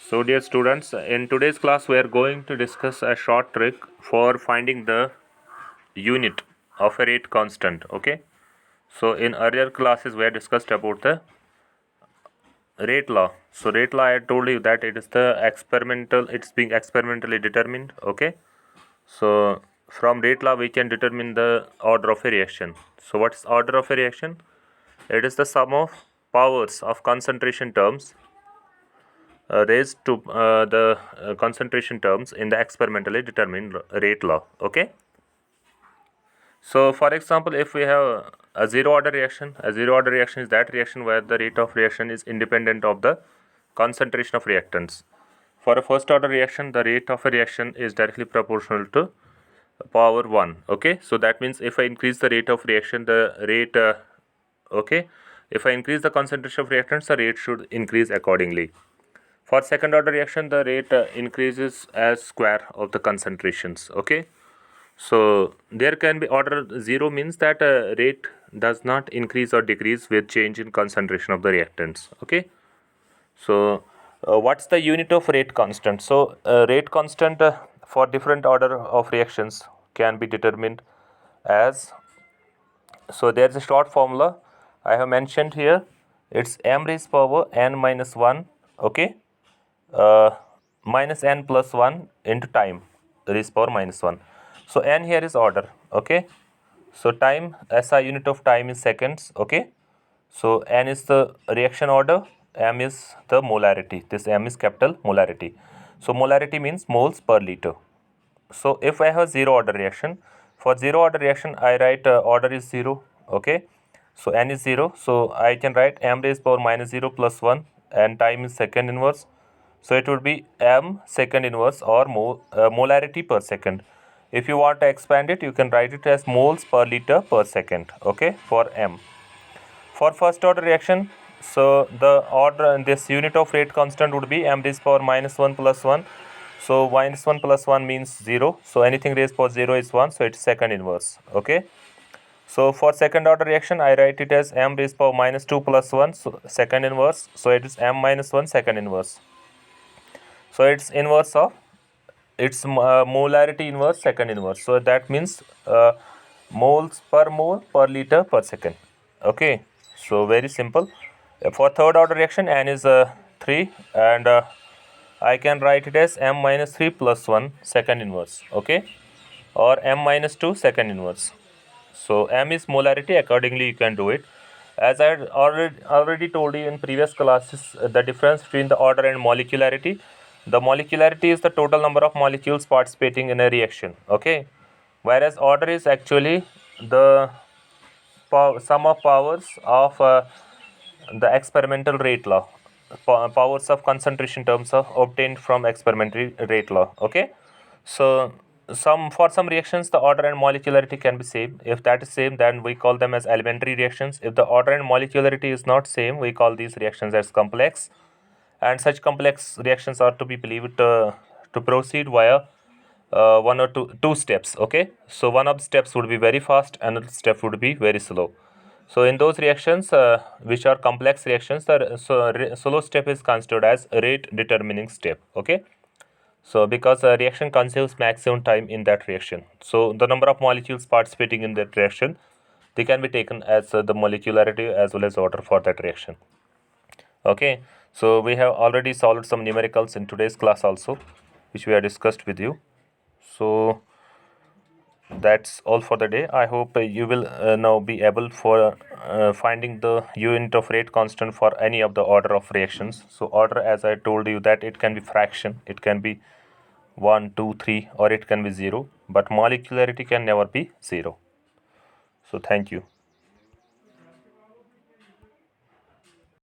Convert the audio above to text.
So dear students, in today's class we are going to discuss a short trick for finding the unit of a rate constant. Okay, so in earlier classes we had discussed about the rate law. So rate law, I told you that it is the experimental, it's being experimentally determined. Okay, so from rate law we can determine the order of a reaction. So what is order of a reaction? It is the sum of powers of concentration terms raised to the concentration terms in the experimentally determined rate law. Okay, so for example, if we have a zero order reaction is that reaction where the rate of reaction is independent of the concentration of reactants. For a first order reaction, the rate of a reaction is directly proportional to power 1. Okay, so that means if I increase the rate of reaction, the rate okay, if I increase the concentration of reactants, the rate should increase accordingly. For second order reaction, the rate increases as square of the concentrations. Okay, so there can be order 0 means that rate does not increase or decrease with change in concentration of the reactants. Okay, so what's the unit of rate constant? So rate constant for different order of reactions can be determined as, so there's a short formula I have mentioned here. It's m raised power n minus 1. Okay, uh, minus n plus 1 into time raised power minus 1. So n here is order. Okay, so time, SI unit of time is seconds. Okay, so n is the reaction order, m is the molarity. This m is capital molarity. So molarity means moles per liter. So if I have zero order reaction, for zero order reaction I write order is 0. Okay, so n is 0, so I can write m raised power minus 0 plus 1 and time is second inverse. So it would be m second inverse or molarity per second. If you want to expand it, you can write it as moles per liter per second. Okay, for m. For first order reaction, so the order and this unit of rate constant would be m raised power minus 1 plus 1. So minus 1 plus 1 means 0. So anything raised power 0 is 1. So it's second inverse. Okay. So for second order reaction, I write it as m raised power minus 2 plus 1. So second inverse. So it is m minus 1 second inverse. So it's inverse of, it's molarity inverse second inverse. So that means moles per mole per liter per second. Okay, so very simple. For third order reaction, n is 3 and I can write it as m minus 3 plus 1 second inverse. Okay, or m minus 2 second inverse. So m is molarity, accordingly you can do it. As I had already told you in previous classes, the difference between the order and molecularity. The molecularity is the total number of molecules participating in a reaction. Okay, whereas order is actually the sum of powers of the experimental rate law, powers of concentration terms of obtained from experimental rate law. Okay, so for some reactions the order and molecularity can be same. If that is same, then we call them as elementary reactions. If the order and molecularity is not same, we call these reactions as complex, and such complex reactions are to be believed to proceed via one or two steps. Okay, so one of the steps would be very fast, another step would be very slow. So in those reactions which are complex reactions, the slow step is considered as rate determining step. Okay, so because a reaction consumes maximum time in that reaction, so the number of molecules participating in that reaction, they can be taken as the molecularity as well as order for that reaction. Okay, so we have already solved some numericals in today's class also, which we have discussed with you. So that's all for the day. I hope you will now be able for finding the unit of rate constant for any of the order of reactions. So order, as I told you, that it can be fraction, it can be 1, 2, 3, or it can be 0, but molecularity can never be 0. So thank you.